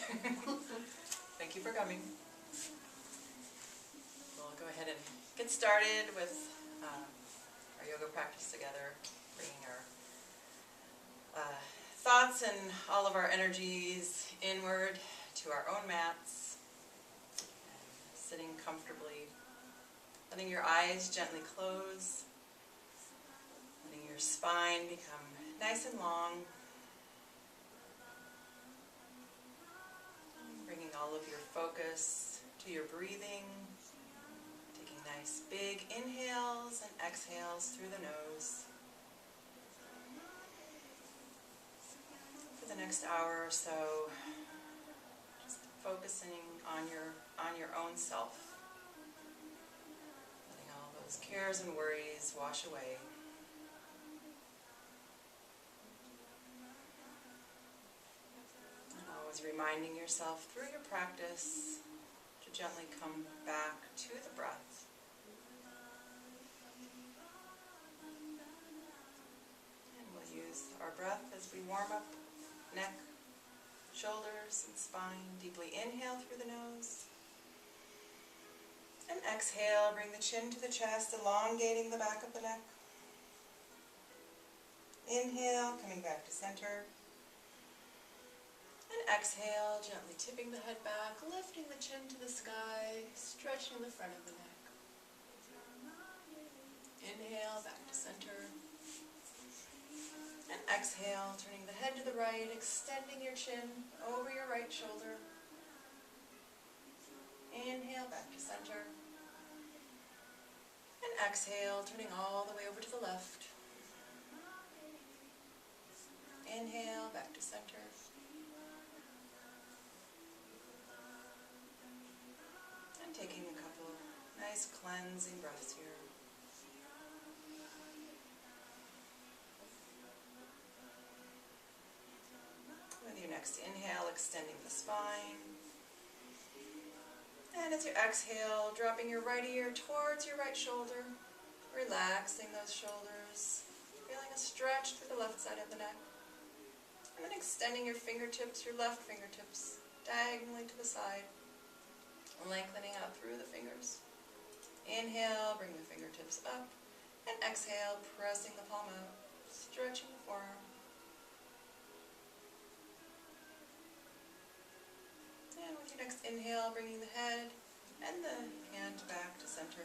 Thank you for coming. We'll go ahead and get started with our yoga practice together, bringing our thoughts and all of our energies inward to our own mats, and sitting comfortably, letting your eyes gently close, letting your spine become nice and long, bringing all of your focus to your breathing, taking nice big inhales and exhales through the nose. For the next hour or so, just focusing on your own self, letting all those cares and worries wash away. Always reminding yourself through your practice to gently come back to the breath. And we'll use our breath as we warm up neck, shoulders, and spine. Deeply inhale through the nose. And exhale, bring the chin to the chest, elongating the back of the neck. Inhale, coming back to center. And exhale, gently tipping the head back, lifting the chin to the sky, stretching the front of the neck. Inhale, back to center. And exhale, turning the head to the right, extending your chin over your right shoulder. Inhale, back to center. And exhale, turning all the way over to the left. Inhale, back to center. And taking a couple nice cleansing breaths here. With your next inhale, extending the spine. And as you exhale, dropping your right ear towards your right shoulder, relaxing those shoulders, feeling a stretch through the left side of the neck. And then extending your fingertips, your left fingertips, diagonally to the side, lengthening out through the fingers. Inhale, bring the fingertips up, and exhale, pressing the palm out, stretching the forearm. And with your next inhale, bringing the head and the hand back to center.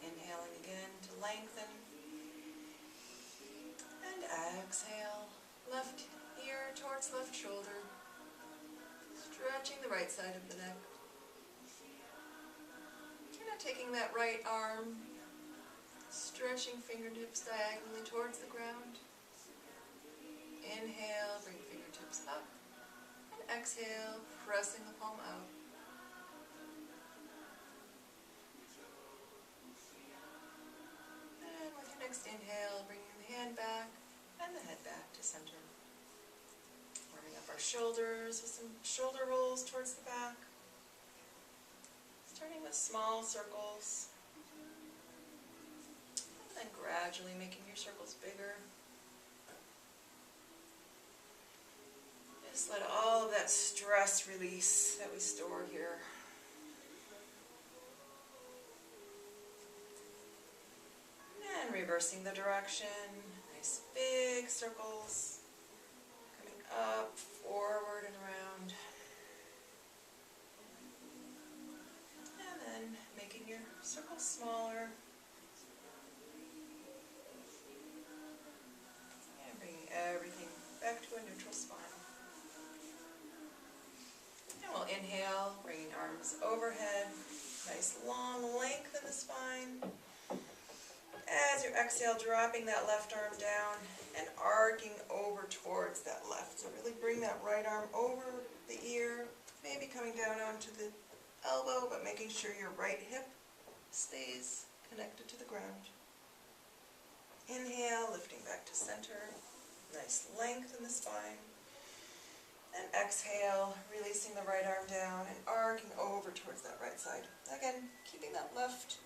Inhaling again to lengthen. And exhale, left ear towards left shoulder. Stretching the right side of the neck. And now taking that right arm, stretching fingertips diagonally towards the ground. Inhale, bring fingertips up. Exhale, pressing the palm out. And with your next inhale, bringing the hand back and the head back to center. Warming up our shoulders with some shoulder rolls towards the back. Starting with small circles. And then gradually making your circles bigger. Just let all of that stress release that we store here. And reversing the direction. Nice big circles. Coming up, forward, and around. And then making your circles smaller. And bringing everything back to a neutral spine. And we'll inhale, bringing arms overhead, nice long length in the spine. As you exhale, dropping that left arm down and arcing over towards that left. So really bring that right arm over the ear, maybe coming down onto the elbow, but making sure your right hip stays connected to the ground. Inhale, lifting back to center, nice length in the spine. And exhale, releasing the right arm down and arcing over towards that right side. Again, keeping that left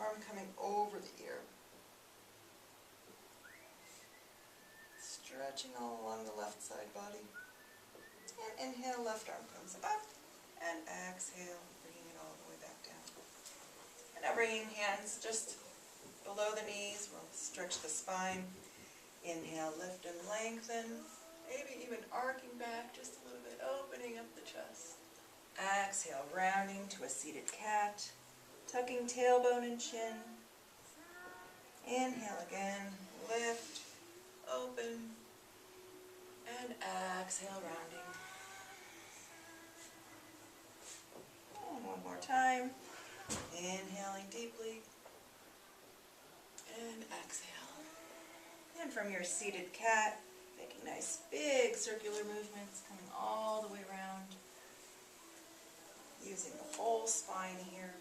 arm coming over the ear. Stretching all along the left side body. And inhale, left arm comes up. And exhale, bringing it all the way back down. And now bringing hands just below the knees. We'll stretch the spine. Inhale, lift and lengthen. Maybe even arcing back just a little bit, opening up the chest. Exhale, rounding to a seated cat. Tucking tailbone and chin. Inhale again, lift, open, and exhale, rounding. And one more time. Inhaling deeply, and exhale. And from your seated cat, making nice big circular movements, coming all the way around, using the whole spine here.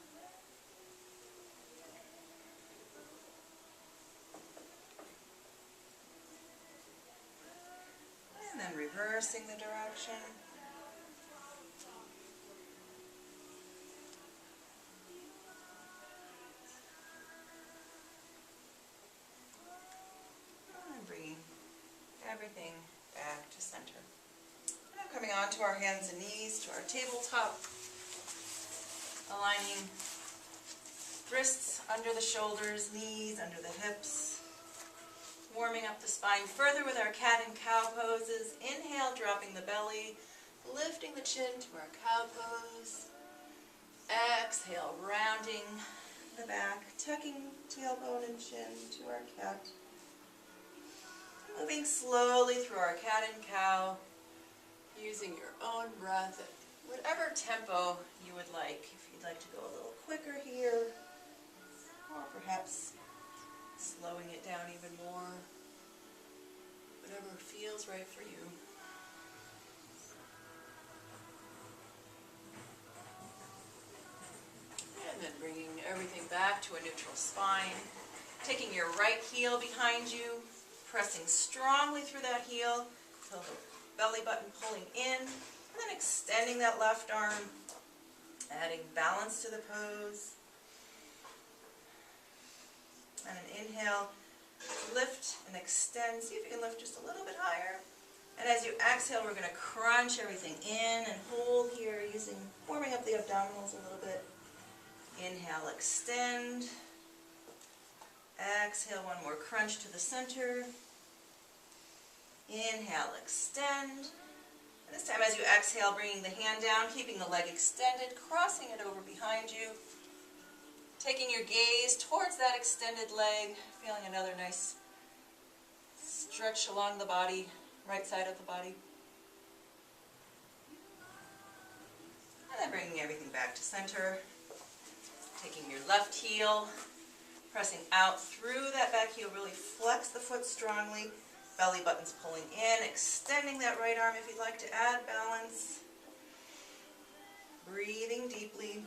And then reversing the direction. And bringing everything back to center. Now coming onto our hands and knees, to our tabletop. Aligning wrists under the shoulders, knees under the hips. Warming up the spine further with our cat and cow poses. Inhale, dropping the belly, lifting the chin to our cow pose. Exhale, rounding the back, tucking tailbone and chin to our cat. Moving slowly through our cat and cow, using your own breath at whatever tempo you would like. If you'd like to go a little quicker here, or perhaps slowing it down even more, whatever feels right for you. And then bringing everything back to a neutral spine, taking your right heel behind you, pressing strongly through that heel, feel the belly button pulling in, and then extending that left arm, adding balance to the pose. And an inhale, lift and extend. See if you can lift just a little bit higher. And as you exhale, we're going to crunch everything in and hold here, warming up the abdominals a little bit. Inhale, extend. Exhale, one more crunch to the center. Inhale, extend. And this time as you exhale, bringing the hand down, keeping the leg extended, crossing it over behind you. Taking your gaze towards that extended leg, feeling another nice stretch along the body, right side of the body. And then bringing everything back to center. Taking your left heel, pressing out through that back heel, really flex the foot strongly. Belly button's pulling in, extending that right arm if you'd like to add balance. Breathing deeply.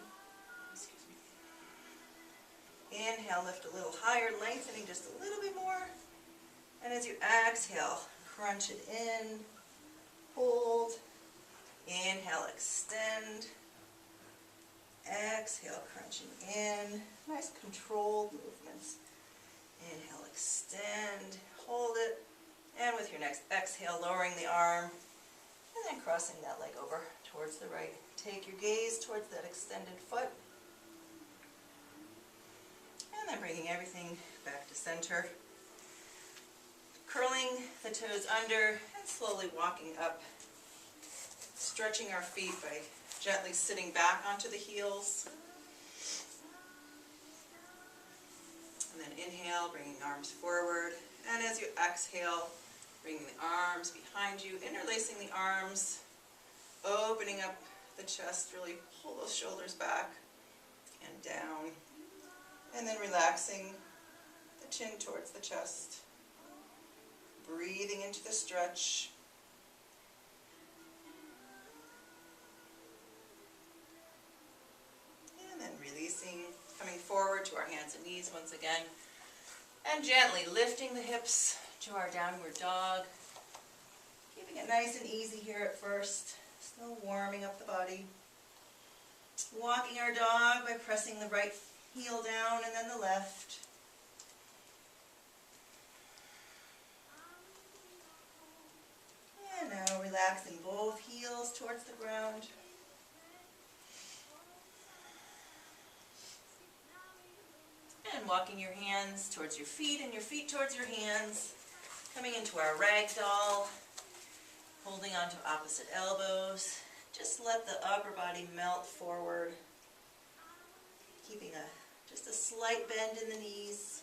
Inhale, lift a little higher, lengthening just a little bit more. And as you exhale, crunch it in, hold. Inhale, extend. Exhale, crunching in. Nice controlled movements. Inhale, extend, hold it. And with your next exhale, lowering the arm, and then crossing that leg over towards the right. Take your gaze towards that extended foot. And then bringing everything back to center. Curling the toes under and slowly walking up. Stretching our feet by gently sitting back onto the heels. And then inhale, bringing arms forward. And as you exhale, bringing the arms behind you, interlacing the arms, opening up the chest, really pull those shoulders back and down. And then relaxing the chin towards the chest. Breathing into the stretch. And then releasing, coming forward to our hands and knees once again. And gently lifting the hips to our downward dog. Keeping it nice and easy here at first. Still warming up the body. Walking our dog by pressing the right heel down and then the left. And now relaxing both both heels towards the ground. And walking your hands towards your feet and your feet towards your hands. Coming into our ragdoll. Holding onto opposite elbows. Just let the upper body melt forward. Keeping just a slight bend in the knees.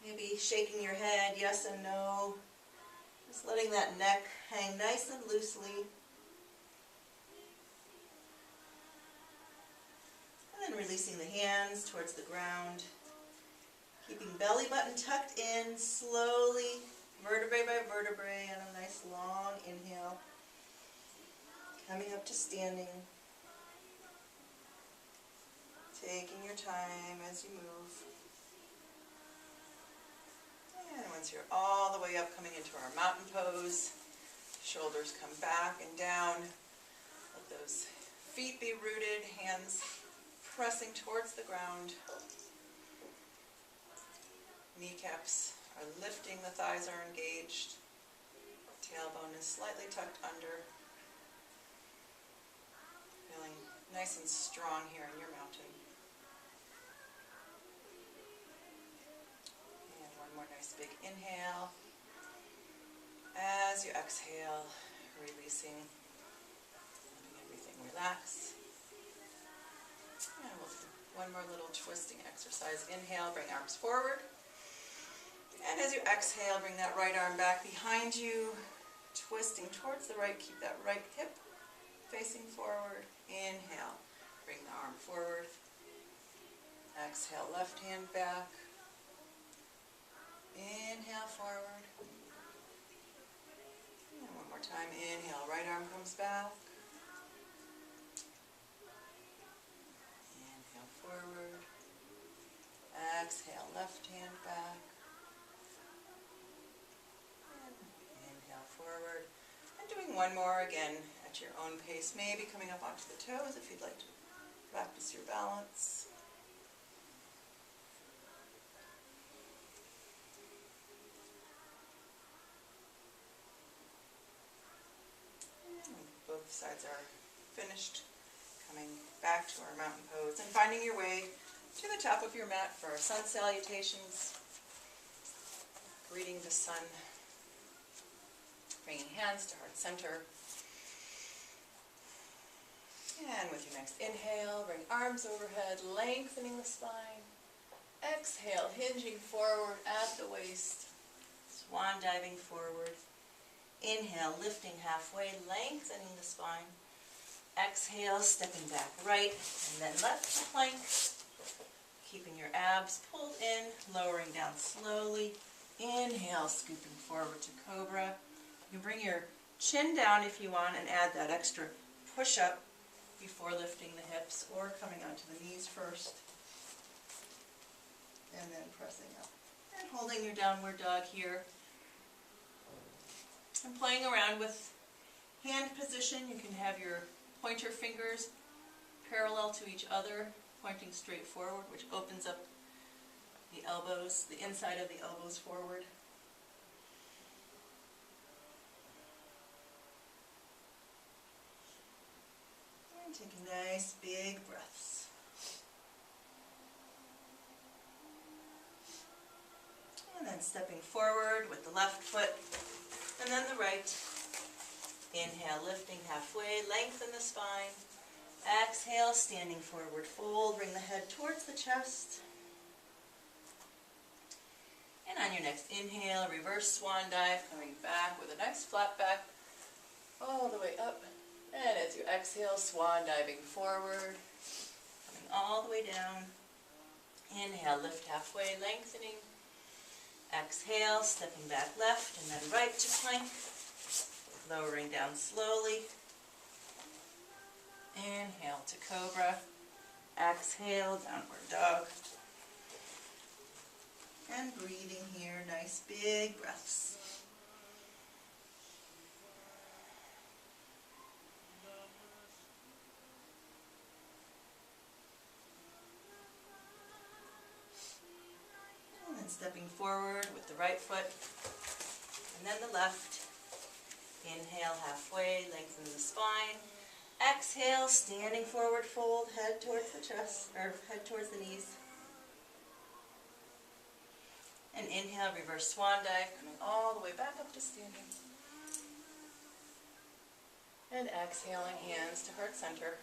Maybe shaking your head, yes and no. Just letting that neck hang nice and loosely. And then releasing the hands towards the ground. Keeping belly button tucked in, slowly, vertebrae by vertebrae, and a nice long inhale. Coming up to standing. Taking your time as you move. And once you're all the way up, coming into our mountain pose, shoulders come back and down. Let those feet be rooted, hands pressing towards the ground. Kneecaps are lifting, the thighs are engaged. Tailbone is slightly tucked under. Feeling nice and strong here in your mountain. And one more nice big inhale. As you exhale, releasing, letting everything relax. And we'll do one more little twisting exercise. Inhale, bring arms forward. And as you exhale, bring that right arm back behind you, twisting towards the right. Keep that right hip facing forward. Inhale, bring the arm forward. Exhale, left hand back. Inhale, forward. And one more time. Inhale, right arm comes back. Inhale, forward. Exhale, left hand back. Forward, and doing one more again at your own pace, maybe coming up onto the toes if you'd like to practice your balance. And both sides are finished, coming back to our mountain pose and finding your way to the top of your mat for our sun salutations, greeting the sun. Bringing hands to heart center. And with your next inhale, bring arms overhead, lengthening the spine. Exhale, hinging forward at the waist. Swan diving forward. Inhale, lifting halfway, lengthening the spine. Exhale, stepping back right and then left to plank. Keeping your abs pulled in, lowering down slowly. Inhale, scooping forward to cobra. You can bring your chin down if you want and add that extra push-up before lifting the hips or coming onto the knees first. And then pressing up. And holding your downward dog here. And playing around with hand position. You can have your pointer fingers parallel to each other, pointing straight forward, which opens up the elbows, the inside of the elbows forward. Taking nice big breaths. And then stepping forward with the left foot and then the right. Inhale, lifting halfway, lengthen the spine. Exhale, standing forward fold, bring the head towards the chest. And on your next inhale, reverse swan dive, coming back with a nice flat back all the way up. And as you exhale, swan diving forward, coming all the way down. Inhale, lift halfway, lengthening. Exhale, stepping back left and then right to plank. Lowering down slowly. Inhale to cobra. Exhale, downward dog. And breathing here, nice big breaths. And then stepping forward with the right foot and then the left. Inhale, halfway, lengthen the spine. Exhale, standing forward fold, head towards the chest, or head towards the knees. And inhale, reverse swan dive, coming all the way back up to standing. And exhaling, hands to heart center.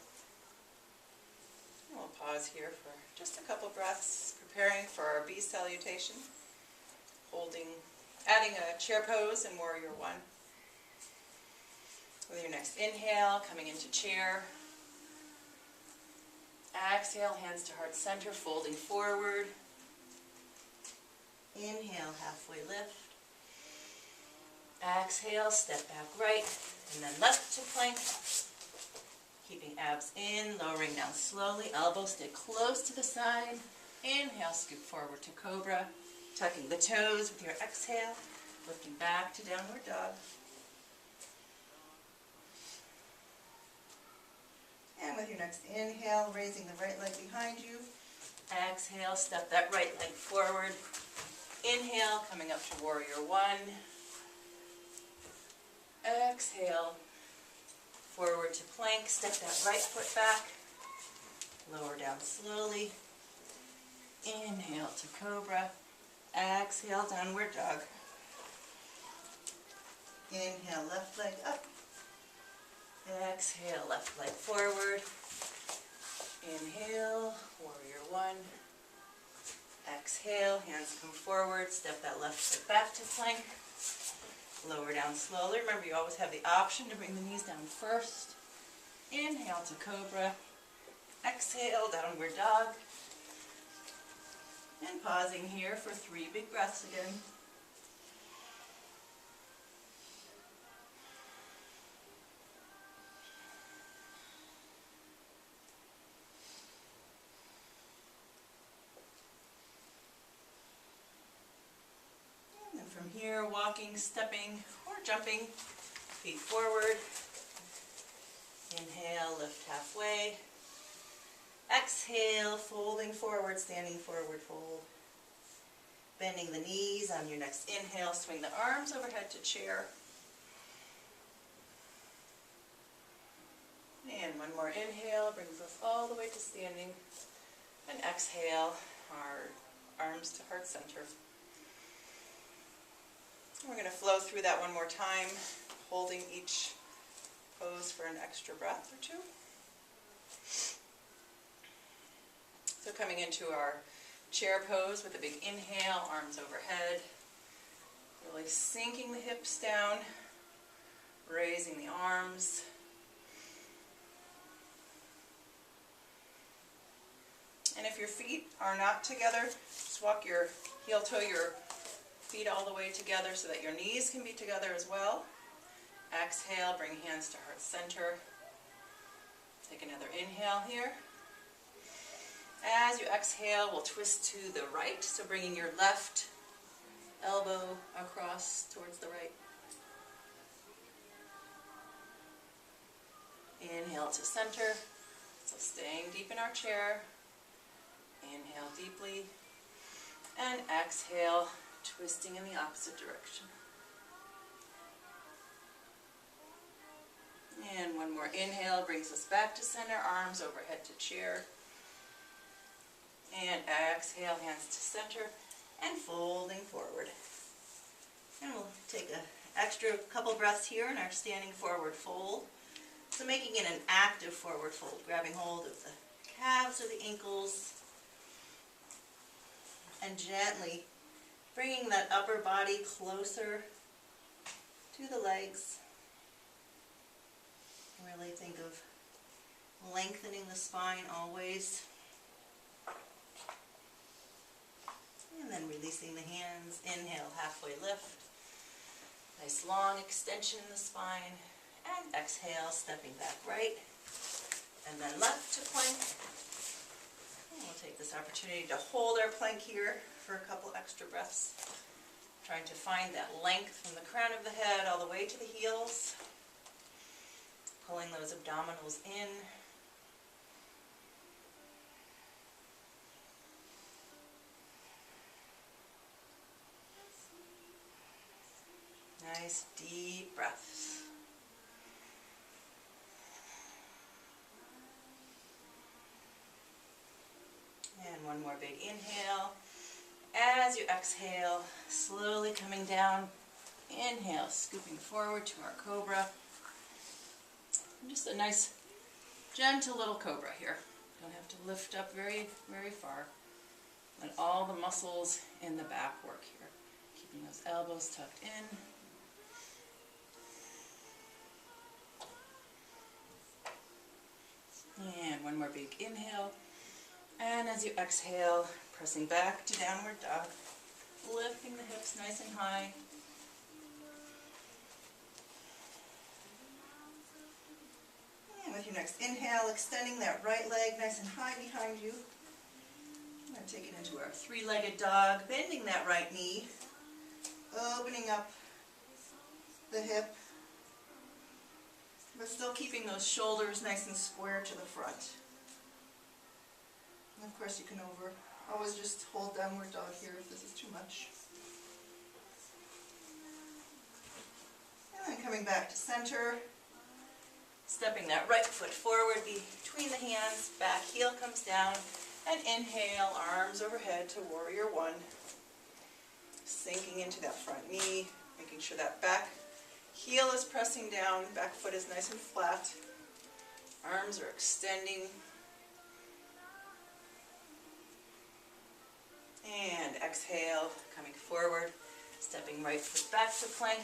And we'll pause here for just a couple breaths, preparing for our B salutation. Adding a chair pose in warrior one. With your next inhale, coming into chair. Exhale, hands to heart center, folding forward. Inhale, halfway lift. Exhale, step back right, and then left to plank. Keeping abs in, lowering down slowly, elbows stay close to the side. Inhale, scoop forward to cobra. Tucking the toes with your exhale, lifting back to downward dog. And with your next inhale, raising the right leg behind you. Exhale, step that right leg forward. Inhale, coming up to warrior one. Exhale, forward to plank, step that right foot back. Lower down slowly. Inhale to cobra. Exhale, downward dog. Inhale, left leg up. Exhale, left leg forward. Inhale, warrior one. Exhale, hands come forward, step that left foot back to plank. Lower down slowly. Remember, you always have the option to bring the knees down first. Inhale to cobra. Exhale, downward dog. And pausing here for 3 big breaths again. And then from here, walking, stepping, or jumping, feet forward. Inhale, lift halfway. Exhale, folding forward, standing forward fold. Bending the knees on your next inhale, swing the arms overhead to chair. And one more inhale, brings us all the way to standing. And exhale, our arms to heart center. We're going to flow through that one more time, holding each pose for an extra breath or two. So coming into our chair pose with a big inhale, arms overhead, really sinking the hips down, raising the arms. And if your feet are not together, just walk your heel toe, your feet all the way together so that your knees can be together as well. Exhale, bring hands to heart center. Take another inhale here. As you exhale, we'll twist to the right, so bringing your left elbow across towards the right. Inhale to center, so staying deep in our chair. Inhale deeply, and exhale, twisting in the opposite direction. And one more inhale brings us back to center, arms overhead to chair. And exhale, hands to center, and folding forward. And we'll take an extra couple breaths here in our standing forward fold. So making it an active forward fold, grabbing hold of the calves or the ankles, and gently bringing that upper body closer to the legs. Really think of lengthening the spine always. And then releasing the hands. Inhale, halfway lift. Nice long extension in the spine. And exhale, stepping back right. And then left to plank. And we'll take this opportunity to hold our plank here for a couple extra breaths. Trying to find that length from the crown of the head all the way to the heels. Pulling those abdominals in. Nice deep breaths. One more big inhale. As you exhale, slowly coming down. Inhale, scooping forward to our cobra. And just a nice, gentle little cobra here. Don't have to lift up very, very far. Let all the muscles in the back work here. Keeping those elbows tucked in. And one more big inhale. And as you exhale, pressing back to downward dog. Lifting the hips nice and high. And with your next inhale, extending that right leg nice and high behind you. I'm going to take it into our three-legged dog, bending that right knee, opening up the hip, but still keeping those shoulders nice and square to the front. And of course you can always just hold downward dog here if this is too much. And then coming back to center, stepping that right foot forward between the hands, back heel comes down, and inhale, arms overhead to warrior one. Sinking into that front knee, making sure that back heel is pressing down, back foot is nice and flat. Arms are extending. And exhale, coming forward, stepping right foot back to plank,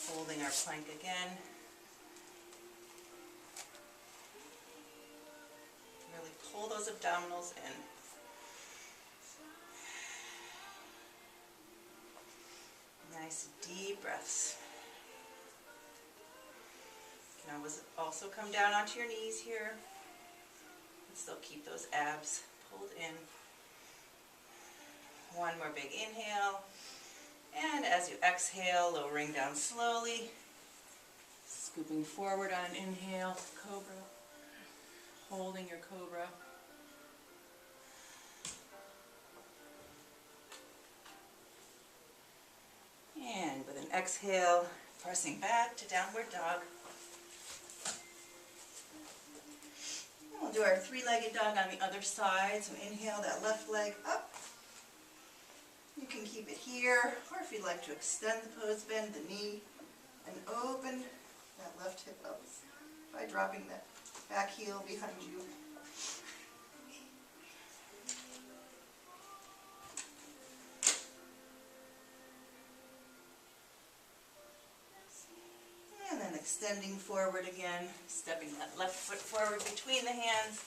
holding our plank again. Really pull those abdominals in. Nice deep breaths. You can always also come down onto your knees here and still keep those abs pulled in. One more big inhale, and as you exhale, lowering down slowly, scooping forward on inhale, cobra, holding your cobra. And with an exhale, pressing back to downward dog. And we'll do our three-legged dog on the other side, so inhale that left leg up. You can keep it here, or if you'd like to extend the pose, bend the knee and open that left hip up by dropping that back heel behind you. And then extending forward again, stepping that left foot forward between the hands,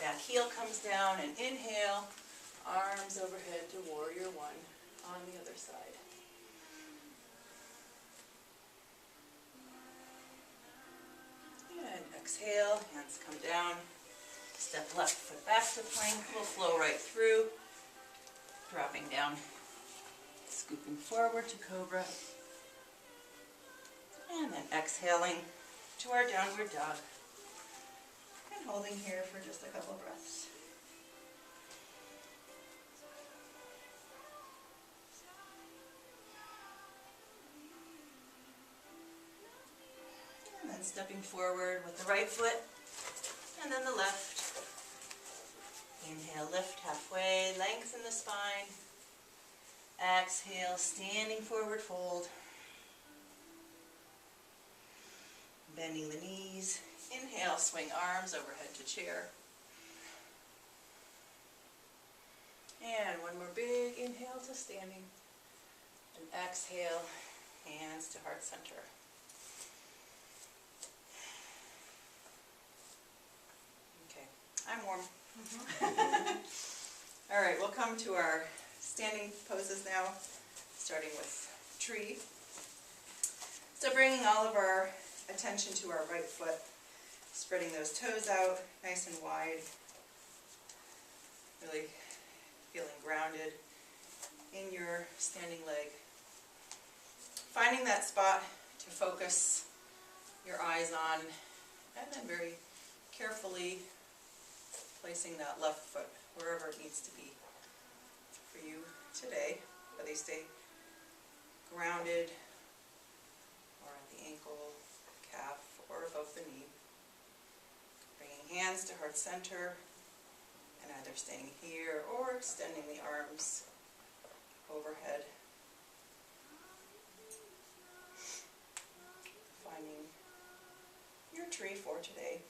back heel comes down, and inhale, arms overhead to warrior one on the other side. And exhale, hands come down, step left foot back to plank, we'll flow right through, dropping down, scooping forward to cobra, and then exhaling to our downward dog, and holding here for just a couple breaths. Stepping forward with the right foot and then the left. Inhale, lift halfway, lengthen the spine. Exhale, standing forward fold. Bending the knees. Inhale, swing arms overhead to chair. And one more big inhale to standing. And exhale, hands to heart center. I'm warm. All right, we'll come to our standing poses now, starting with tree. So bringing all of our attention to our right foot, spreading those toes out nice and wide, really feeling grounded in your standing leg. Finding that spot to focus your eyes on, and then very carefully placing that left foot wherever it needs to be for you today, whether you stay grounded or at the ankle, calf, or above the knee. Bringing hands to heart center And either staying here or extending the arms overhead. Finding your tree for today.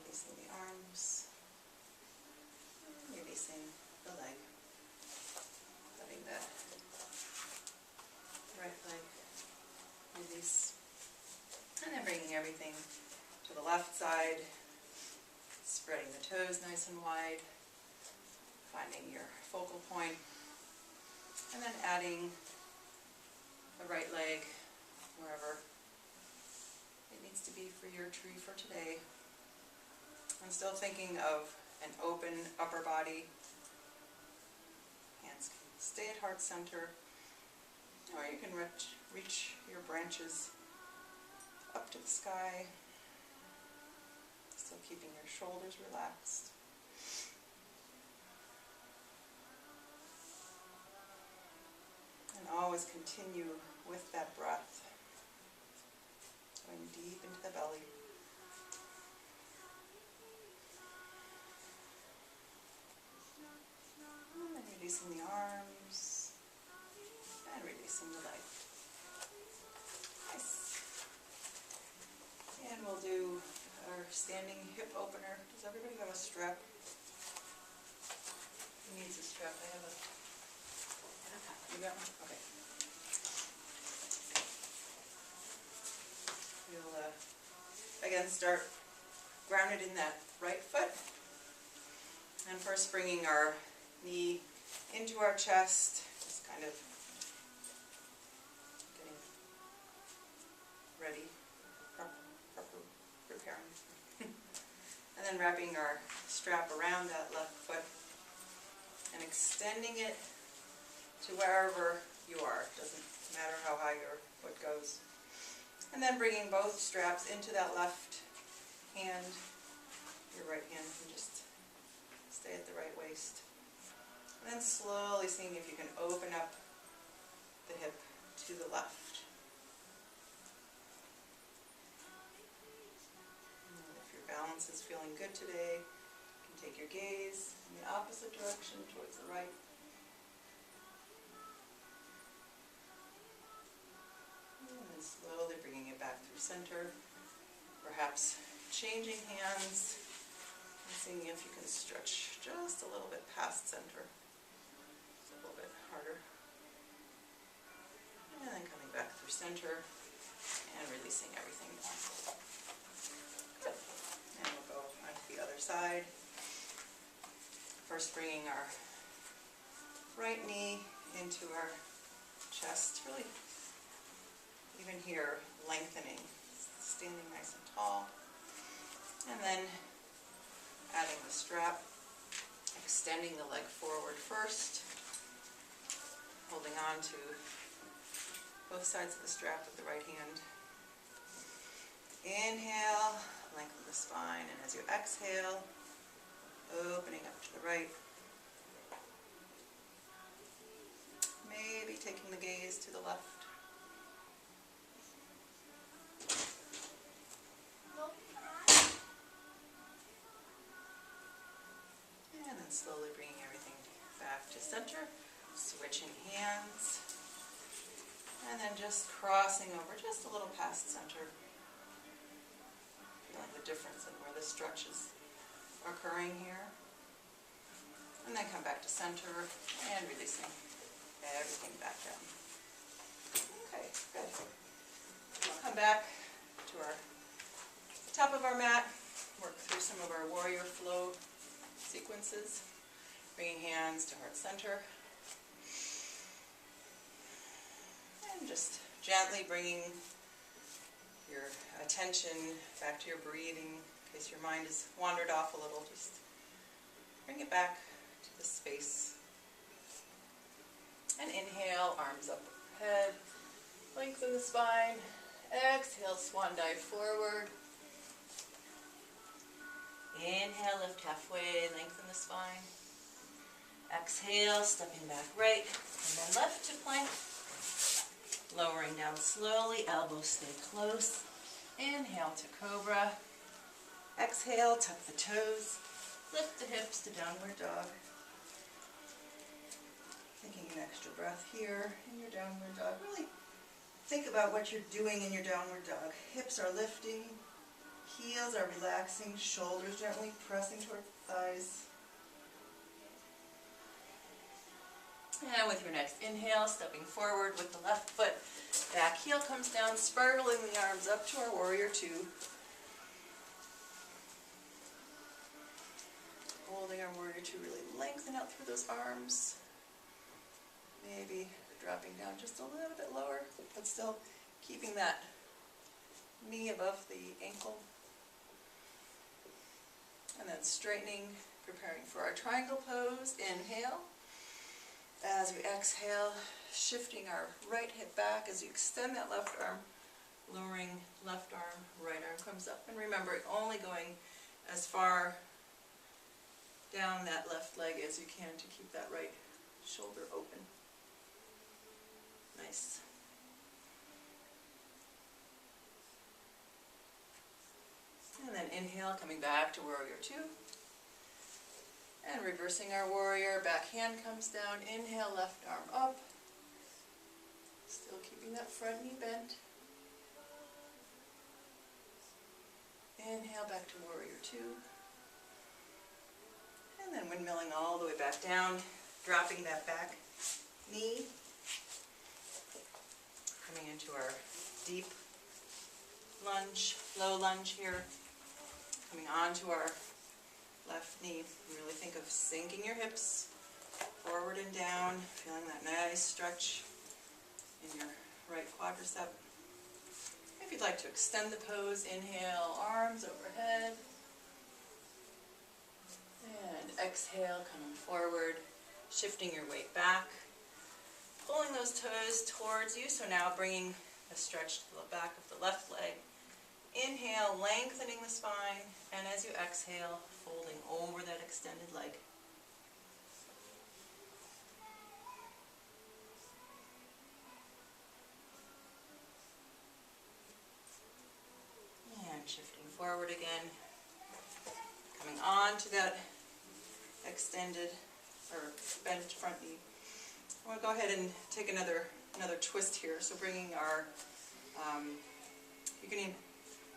Releasing the arms, releasing the leg, letting that right leg release, and then bringing everything to the left side, spreading the toes nice and wide, finding your focal point, and then adding the right leg wherever it needs to be for your tree for today. I'm still thinking of an open upper body. Hands can stay at heart center, or you can reach your branches up to the sky, still keeping your shoulders relaxed. And always continue with that breath, going deep into the belly. And releasing the arms, and releasing the leg. Nice. And we'll do our standing hip opener. Does everybody have a strap? Who needs a strap? I have a... You got one? Okay. We'll again start grounded in that right foot. And first bringing our knee into our chest, just kind of getting ready, proper preparing. And then wrapping our strap around that left foot and extending it to wherever you are. Doesn't matter how high your foot goes. And then bringing both straps into that left hand. Your right hand can just stay at the right waist. And then slowly seeing if you can open up the hip to the left. And if your balance is feeling good today, you can take your gaze in the opposite direction towards the right. And then slowly bringing it back through center. Perhaps changing hands and seeing if you can stretch just a little bit past center. Just a little bit harder. And then coming back through center and releasing everything down. Good. And we'll go on to the other side. First bringing our right knee into our chest, really even here lengthening, standing nice and tall. And then adding the strap, extending the leg forward first, holding on to both sides of the strap with the right hand. Inhale, lengthen the spine, and as you exhale, opening up to the right. Maybe taking the gaze to the left. And then slowly bringing everything back to center, switching hands, and then just crossing over just a little past center. Feeling the difference in where the stretch is occurring here. And then come back to center and releasing everything back down. Okay, good. We'll come back to our top of our mat, work through some of our warrior flow sequences, bringing hands to heart center, and just gently bringing your attention back to your breathing. In case your mind has wandered off a little, just bring it back to the space. And inhale, arms up overhead, lengthen the spine. Exhale, swan dive forward. Inhale, lift halfway, lengthen the spine. Exhale, stepping back right, and then left to plank. Lowering down slowly, elbows stay close. Inhale to cobra. Exhale, tuck the toes. Lift the hips to downward dog. Taking an extra breath here in your downward dog. Really think about what you're doing in your downward dog. Hips are lifting, heels are relaxing, shoulders gently pressing toward the thighs. And with your next inhale, stepping forward with the left foot, back heel comes down, spiraling the arms up to our warrior two. Holding our warrior two, really lengthen out through those arms. Maybe dropping down just a little bit lower, but still keeping that knee above the ankle. And then straightening, preparing for our triangle pose. Inhale. As we exhale, shifting our right hip back as you extend that left arm, lowering left arm, right arm comes up. And remember, only going as far down that left leg as you can to keep that right shoulder open. Nice. And then inhale, coming back to warrior two. And reversing our warrior, back hand comes down, inhale, left arm up. Still keeping that front knee bent. Inhale, back to warrior two. And then windmilling all the way back down, dropping that back knee. Coming into our deep lunge, low lunge here. Coming onto our left knee. Really think of sinking your hips forward and down, feeling that nice stretch in your right quadricep. If you'd like to extend the pose, inhale, arms overhead. And exhale, coming forward, shifting your weight back. Pulling those toes towards you, so now bringing a stretch to the back of the left leg. Inhale, lengthening the spine, and as you exhale, folding over that extended leg. And shifting forward again, coming on to that extended or bent front knee. I want to go ahead and take another twist here. So bringing our,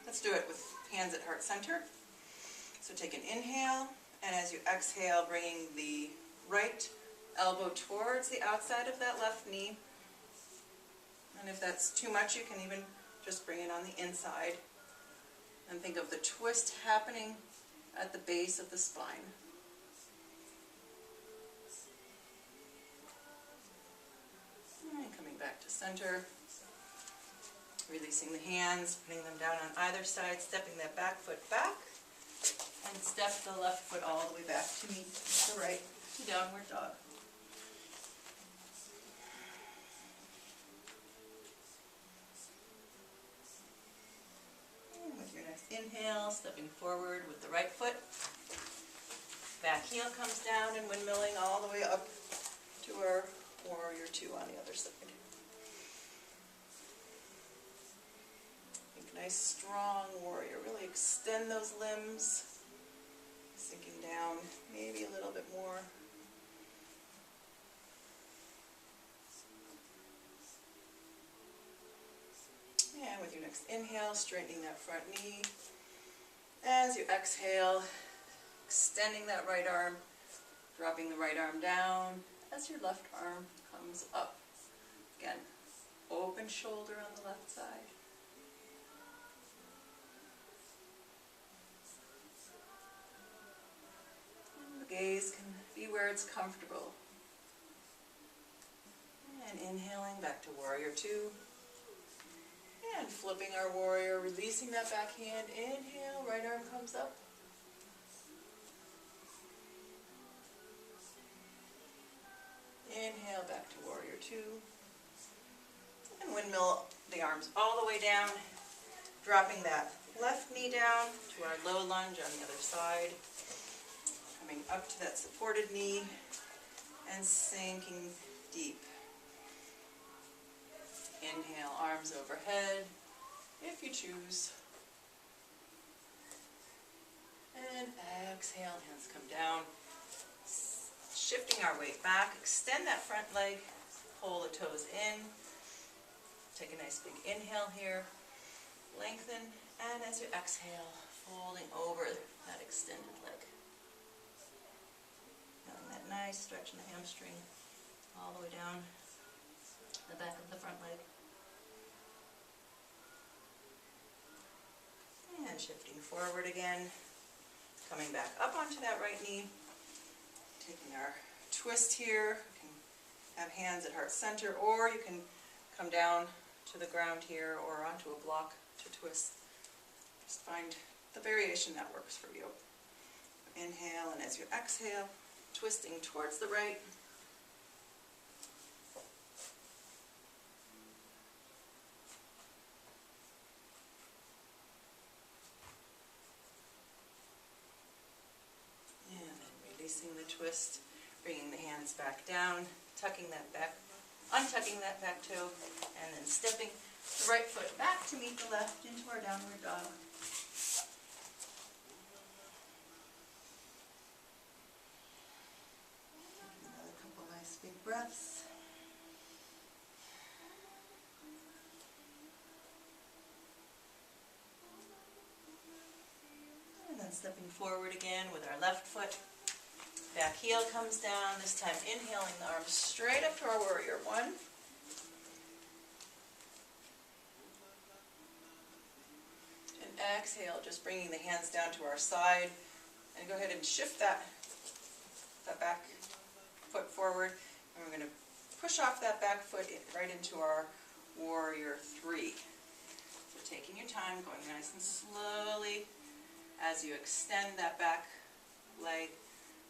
let's do it with hands at heart center. So take an inhale, and as you exhale, bringing the right elbow towards the outside of that left knee. And if that's too much, you can even just bring it on the inside. And think of the twist happening at the base of the spine. And coming back to center. Releasing the hands, putting them down on either side, stepping that back foot back, and step the left foot all the way back to meet the right to downward dog. And with your next inhale, stepping forward with the right foot, back heel comes down and windmilling all the way up to our warrior two on the other side. Nice strong warrior. Really extend those limbs. Sinking down maybe a little bit more. And with your next inhale, straightening that front knee. As you exhale, extending that right arm, dropping the right arm down as your left arm comes up. Again, open shoulder on the left side. Gaze can be where it's comfortable. And inhaling back to warrior two. And flipping our warrior, releasing that back hand. Inhale, right arm comes up. Inhale, back to warrior two. And windmill the arms all the way down, dropping that left knee down to our low lunge on the other side. Coming up to that supported knee and sinking deep. Inhale, arms overhead, if you choose. And exhale, hands come down. Shifting our weight back, extend that front leg, pull the toes in. Take a nice big inhale here, lengthen, and as you exhale, folding over that extended leg. Feeling that nice stretch in the hamstring all the way down the back of the front leg. And shifting forward again, coming back up onto that right knee, taking our twist here. You can have hands at heart center, or you can come down to the ground here or onto a block to twist. Just find the variation that works for you. Inhale, and as you exhale, twisting towards the right. And then releasing the twist, bringing the hands back down, tucking that back, untucking that back toe, and then stepping the right foot back to meet the left into our downward dog. Another couple nice big breaths. And then stepping forward again with our left foot. Back heel comes down, this time inhaling the arms straight up to our warrior one. And exhale, just bringing the hands down to our side. And go ahead and shift that back foot forward. And we're going to push off that back foot right into our warrior three. So taking your time, going nice and slowly as you extend that back leg,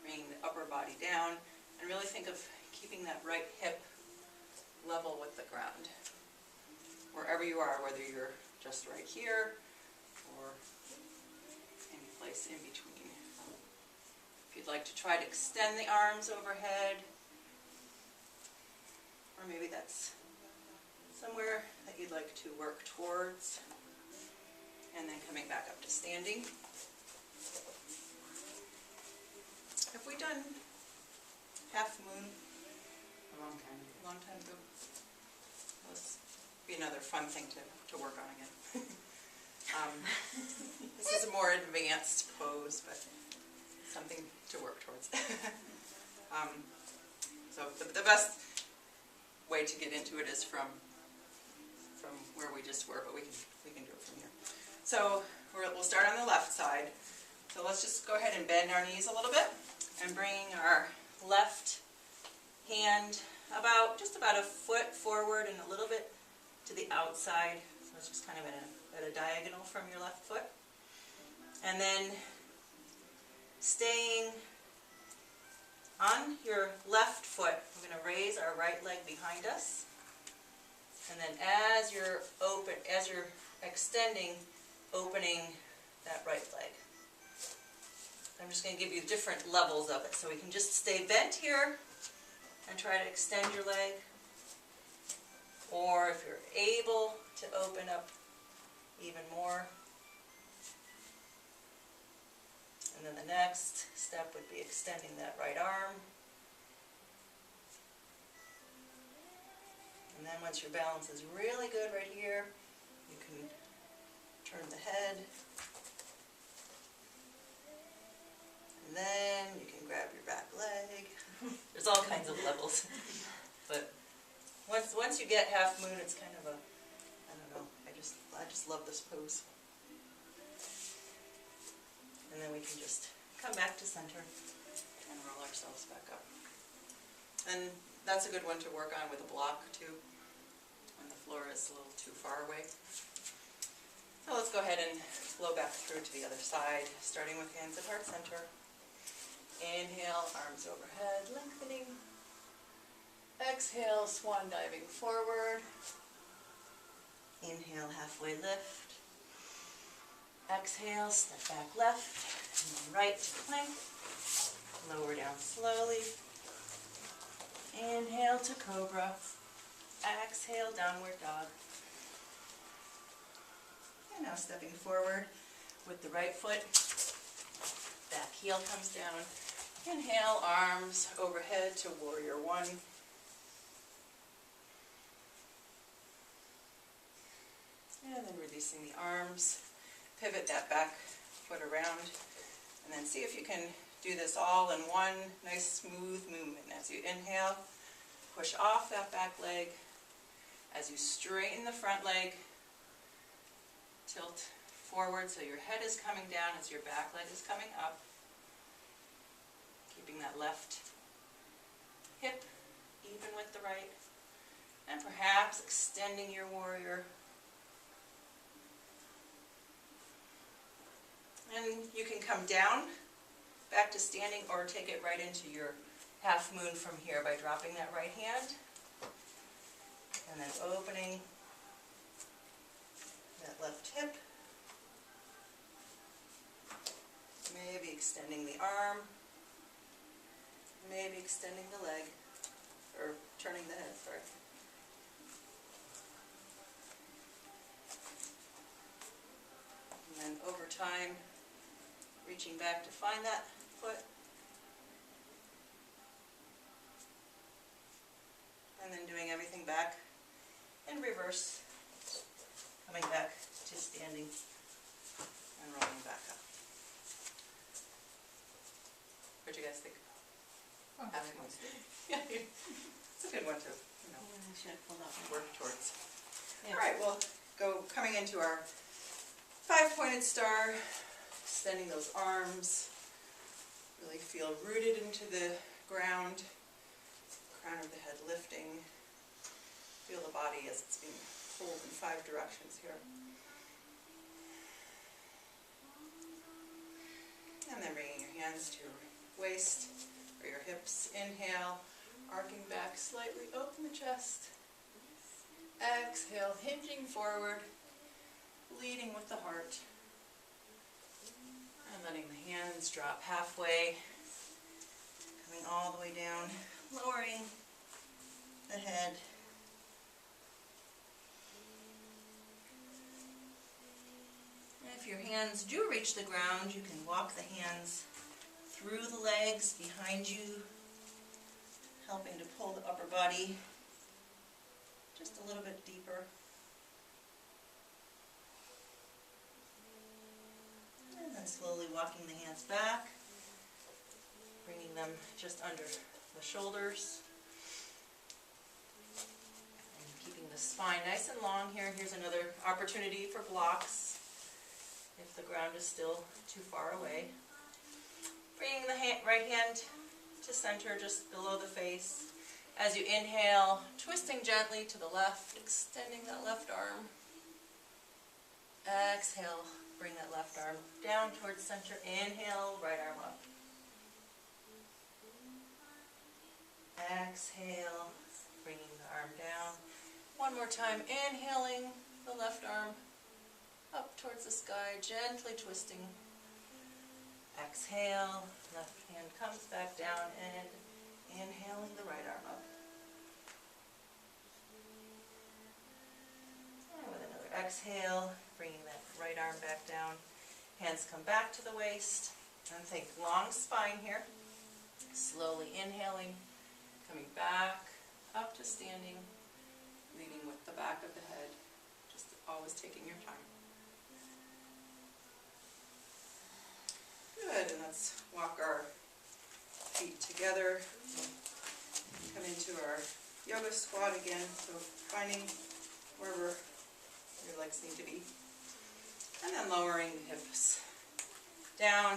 bringing the upper body down, and really think of keeping that right hip level with the ground. Wherever you are, whether you're just right here or any place in between. If you'd like to try to extend the arms overhead, or maybe that's somewhere that you'd like to work towards, and then coming back up to standing. Have we done half moon? A long time ago. A long time ago. This will be another fun thing to work on again. This is a more advanced pose, but something to work towards. So the best way to get into it is from where we just were, but we can do it from here. So we'll start on the left side. So let's just go ahead and bend our knees a little bit. And bringing our left hand just about a foot forward and a little bit to the outside. So it's just kind of at a diagonal from your left foot. And then staying on your left foot, we're going to raise our right leg behind us. And then as you're extending, opening that right leg. I'm just going to give you different levels of it. So we can just stay bent here and try to extend your leg. Or if you're able to open up even more. And then the next step would be extending that right arm. And then once your balance is really good right here, you can turn the head. And then you can grab your back leg. There's all kinds of levels. But once you get half moon, it's kind of I don't know, I just love this pose. And then we can just come back to center and roll ourselves back up. And that's a good one to work on with a block too, when the floor is a little too far away. So let's go ahead and flow back through to the other side, starting with hands at heart center. Inhale, arms overhead, lengthening. Exhale, swan diving forward. Inhale, halfway lift. Exhale, step back left, and then right to plank. Lower down slowly. Inhale to cobra. Exhale, downward dog. And now stepping forward with the right foot. Back heel comes down. Inhale, arms overhead to warrior one. And then releasing the arms. Pivot that back foot around. And then see if you can do this all in one nice smooth movement. As you inhale, push off that back leg. As you straighten the front leg, tilt forward so your head is coming down as your back leg is coming up. Keeping that left hip even with the right. And perhaps extending your warrior. And you can come down, back to standing, or take it right into your half moon from here by dropping that right hand. And then opening that left hip. Maybe extending the arm. Maybe extending the leg. Or turning the head, sorry. And then over time, reaching back to find that foot. And then doing everything back in reverse. Coming back to standing and rolling back up. What'd you guys think? Oh, Half very moon. good. Yeah, it's a good one to, I should have pulled out work my towards. Yeah. All right, we'll go coming into our 5-pointed star, extending those arms. Really feel rooted into the ground. Crown of the head lifting. Feel the body as it's being pulled in 5 directions here. And then bringing your hands to your waist or your hips. Inhale, arcing back slightly, open the chest. Exhale, hinging forward, leading with the heart. And letting the hands drop halfway, coming all the way down, lowering the head. And if your hands do reach the ground, you can walk the hands through the legs behind you, helping to pull the upper body just a little bit deeper. And then slowly walking the hands back, bringing them just under the shoulders. And keeping the spine nice and long here. Here's another opportunity for blocks if the ground is still too far away. Bringing the right hand to center just below the face. As you inhale, twisting gently to the left, extending that left arm. Exhale, bring that left arm down towards center. Inhale, right arm up. Exhale, bringing the arm down. One more time, inhaling the left arm up towards the sky, gently twisting. Exhale, left hand comes back down and inhaling the right arm up. And with another exhale, bringing that right arm back down. Hands come back to the waist. And think long spine here. Slowly inhaling, coming back up to standing, leading with the back of the head. Just always taking your time. Good, and let's walk our feet together. Come into our yoga squat again, so finding wherever your legs need to be. And then lowering the hips down.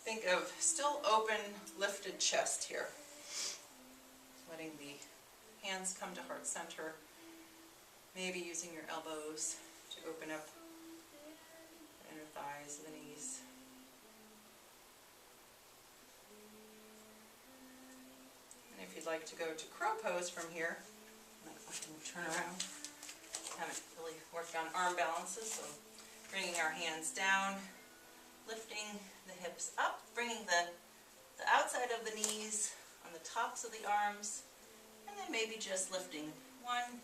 Think of still open, lifted chest here. Letting the hands come to heart center. Maybe using your elbows to open up the inner thighs, the knees. And if you'd like to go to crow pose from here, I can turn around. Haven't really worked on arm balances, so Bringing our hands down, lifting the hips up, bringing the outside of the knees on the tops of the arms, and then maybe just lifting one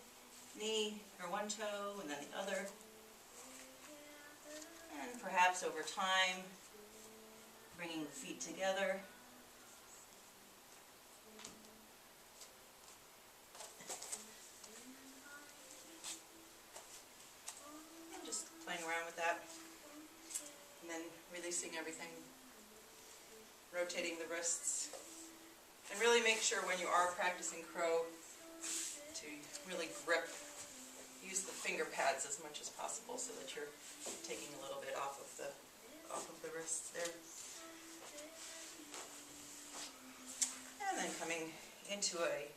knee or one toe and then the other. And perhaps over time, bringing the feet together. And just playing around with that. And then releasing everything. Rotating the wrists. And really make sure when you are practicing crow to really grip. Use the finger pads as much as possible so that you're taking a little bit off of the wrists there. And then coming into a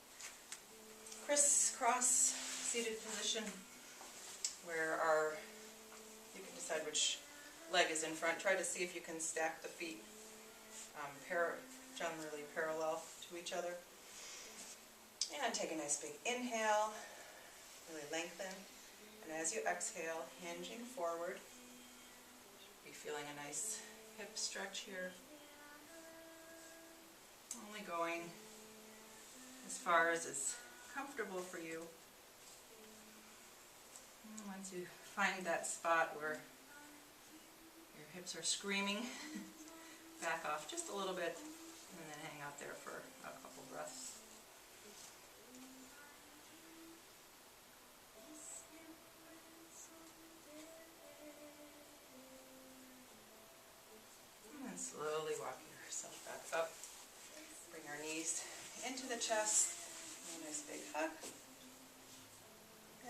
crisscross seated position where you can decide which leg is in front. Try to see if you can stack the feet generally parallel to each other. And take a nice big inhale. Really lengthen, and as you exhale, hinging forward, be feeling a nice hip stretch here. Only going as far as is comfortable for you. And once you find that spot where your hips are screaming, back off just a little bit, and then hang out there for a couple breaths. Slowly walking yourself back up. Bring our knees into the chest. A nice big hug.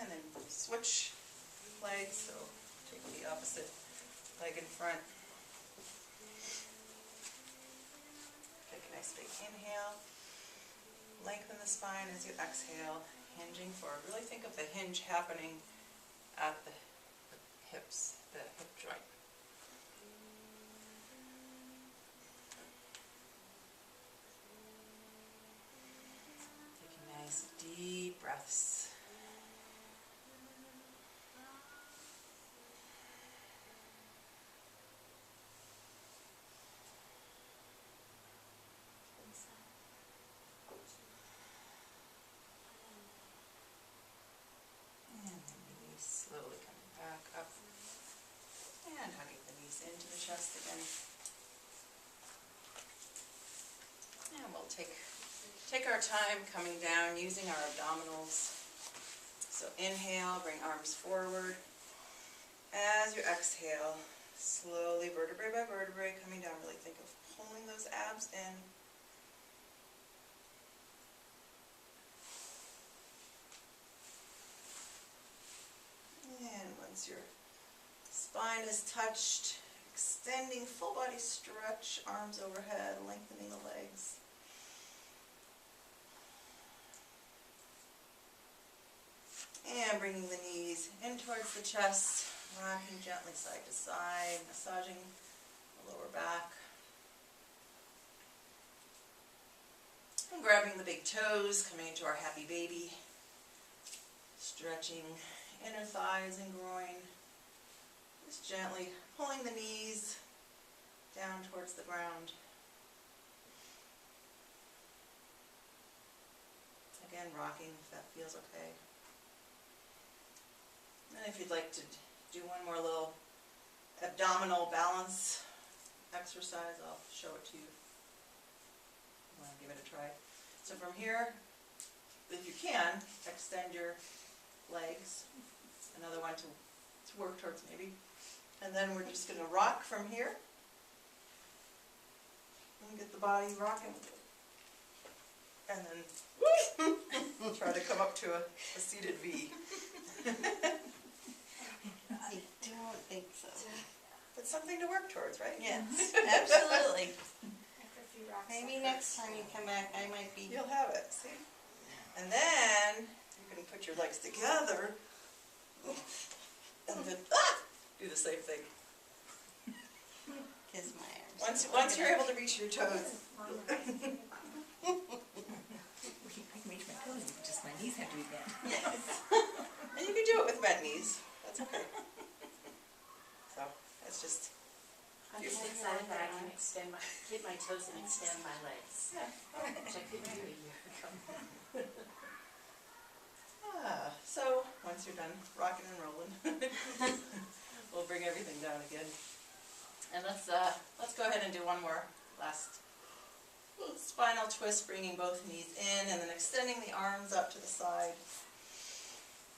And then switch legs. So take the opposite leg in front. Take a nice big inhale. Lengthen the spine as you exhale. Hinging forward. Really think of the hinge happening at the hips, the hip joint. Deep breaths. And the knees slowly coming back up. And hugging the knees into the chest again. And we'll take our time coming down using our abdominals. So inhale, bring arms forward. As you exhale, slowly vertebrae by vertebrae coming down. Really think of pulling those abs in. And once your spine is touched, extending full body stretch, arms overhead, lengthening the legs. And bringing the knees in towards the chest, rocking gently side to side, massaging the lower back. And grabbing the big toes, coming into our happy baby. Stretching inner thighs and groin. Just gently pulling the knees down towards the ground. Again, rocking if that feels okay. And if you'd like to do one more little abdominal balance exercise, I'll show it to you. You want to give it a try. So from here, if you can, extend your legs. Another one to work towards maybe. And then we're just going to rock from here. And get the body rocking. And then try to come up to a seated V. I don't think so. It's something to work towards, right? Yes, absolutely. After a few rocks. Maybe next time you come back, I might be. You'll have it, see? And then you can put your legs together and then do the same thing. Kiss my arms. Once you're able to reach your toes. Longer. I can reach my toes, just my knees have to be bent. Yes. And you can do it with bent knees. That's okay. decided that I can hit my toes and extend my legs, which I couldn't do a year ago. So once you're done rocking and rolling, we'll bring everything down again. And let's go ahead and do one more last little spinal twist, bringing both knees in and then extending the arms up to the side.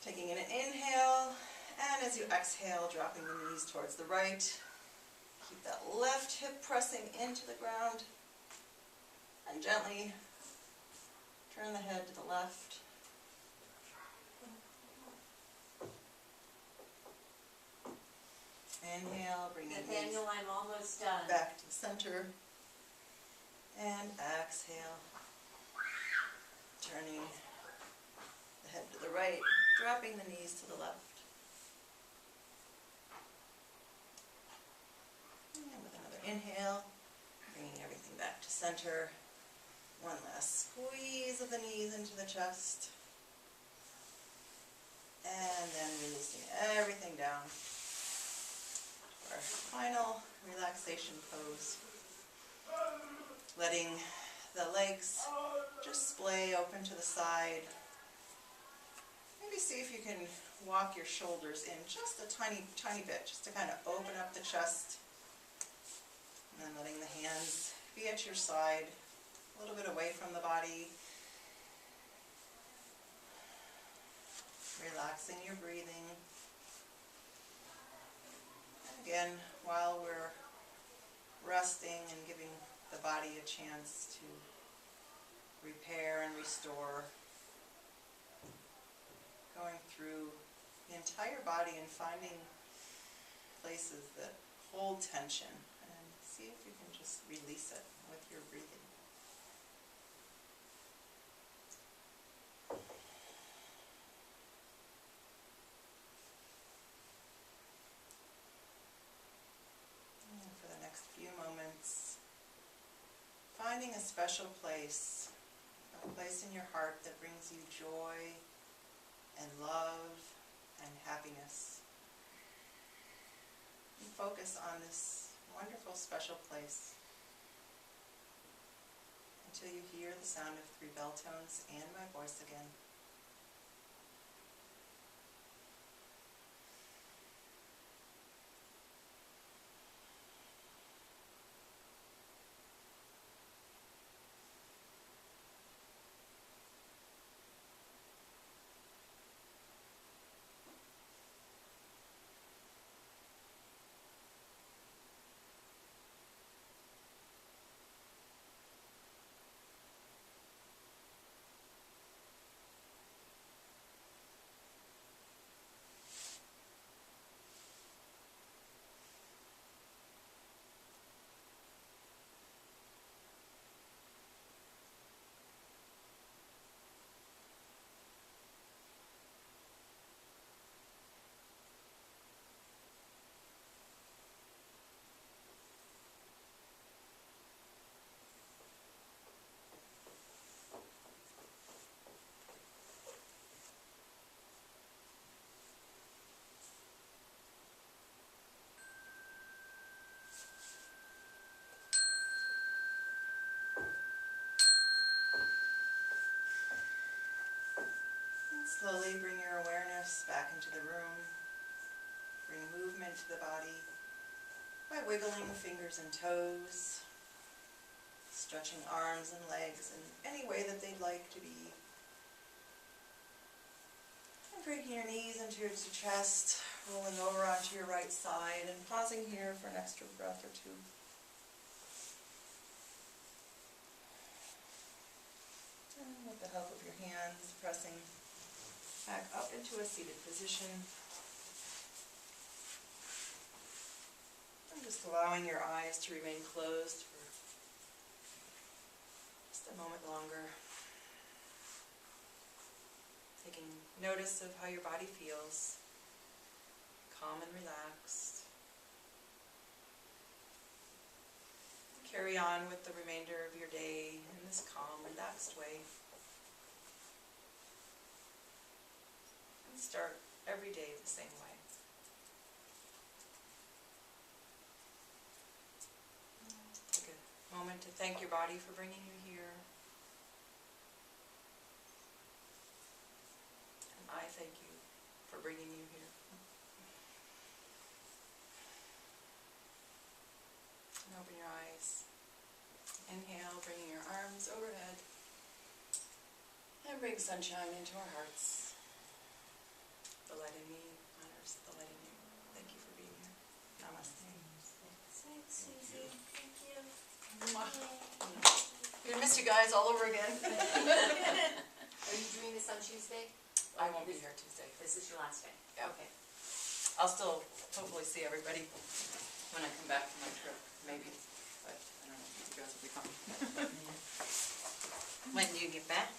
Taking in an inhale, and as you exhale, dropping the knees towards the right. Keep that left hip pressing into the ground, and gently turn the head to the left. Inhale, bring the knees Nathaniel, I'm almost done. back to the center, and exhale, turning the head to the right, dropping the knees to the left. And with another inhale, bringing everything back to center. One last squeeze of the knees into the chest. And then releasing everything down. Our final relaxation pose. Letting the legs just splay open to the side. Maybe see if you can walk your shoulders in just a tiny, tiny bit, just to kind of open up the chest. And then letting the hands be at your side, a little bit away from the body. Relaxing your breathing. And again, while we're resting and giving the body a chance to repair and restore, going through the entire body and finding places that hold tension, and see if you can just release it with your breathing. And for the next few moments, finding a special place, a place in your heart that brings you joy and love and happiness. And focus on this wonderful special place until you hear the sound of 3 bell tones and my voice again. Slowly bring your awareness back into the room. Bring movement to the body by wiggling fingers and toes, stretching arms and legs in any way that they'd like to be. And bringing your knees into your chest, rolling over onto your right side, and pausing here for an extra breath or two. And with the help of your hands, pressing back up into a seated position. And just allowing your eyes to remain closed for just a moment longer. Taking notice of how your body feels, calm and relaxed. Carry on with the remainder of your day in this calm, relaxed way. Start every day the same way. moment to thank your body for bringing you here. And I thank you for bringing you here. And open your eyes. Inhale, bringing your arms overhead. And bring sunshine into our hearts. The light in me honors the light in you. Thank you for being here. Namaste. Thanks, Susie. Thank you. We missed you guys all over again. Are you doing this on Tuesday? I won't be here Tuesday. This is your last day? Yeah. Okay. I'll still hopefully see everybody when I come back from my trip, maybe. But I don't know if you guys will be coming. When do you get back?